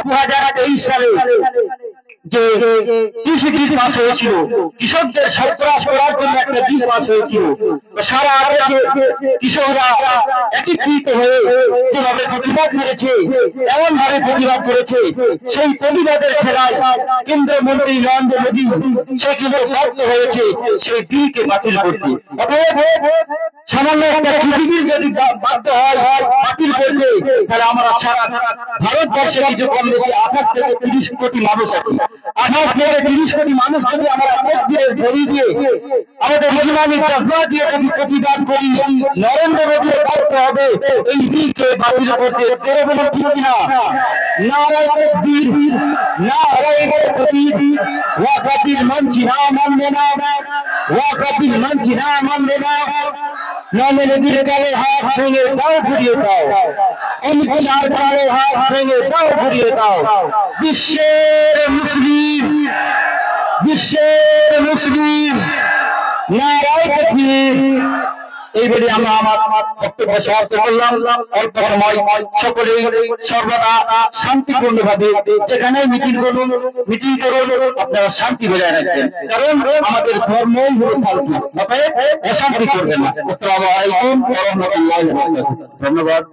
2023 সালে যে কৃষি বিল পাস হয়েছিল, কৃষকদের সন্ত্রাস করার জন্য একটা বিল পাস হয়েছিল, সারা দেশে কৃষকরা একত্রিত হয়ে যেভাবে প্রতিবাদ করেছে, এমন ভাবে প্রতিবাদ করেছে, সেই প্রতিবাদের খেলায় কেন্দ্রমন্ত্রী নরেন্দ্র মোদী সে কিন্তু বাধ্য হয়েছে সেই বিলকে বাতিল করতে। অতএব সামান্য একটা কৃষি বিল যদি বাধ্য হয় বাতিল করতে, তাহলে আমরা সারা ভারতবর্ষে কিছু কম বেশি 28 থেকে 30 কোটি মানুষ আছি। 28 থেকে 30 কোটি মানুষ যদি আমরা ধরিয়ে দিয়ে আমাদের মুসলমানের জজবা দিয়ে যদি প্রতিবাদ করি, নরেন্দ্র মোদী বাধ্য হবে এই বিলকে বাতিল করতে। তেরে বলে ঠিক কিনা? নারায়ে তাকবীর, নারায়ে তাকবীর। ওয়াকাবিল মানছি না, মানবে না, ওয়াকাবিল মানছি না, মানবে না। নরেন্দ্র মোদীর গালে হাত ভেঙে দাও, ঘুরিয়ে দাও। অমিত শাহর গালে হাত ভেঙে দাও, ঘুরিয়ে দাও। বিশ্বের মুসলিম নারায়ে তাকবীর। এই বলে আমরা আমার বক্তব্য সমাপ্ত করলাম। অল্প সময় সকলেই সর্বদা শান্তিপূর্ণভাবে যেখানে মিটিং করুন আপনারা শান্তি বজায় রাখবেন, কারণ আমাদের ধর্মই হলো শান্তি। অতএব অশান্তি করবেন না। আসসালামু আলাইকুম ওয়া রাহমাতুল্লাহি ওয়া বারাকাতুহু। ধন্যবাদ।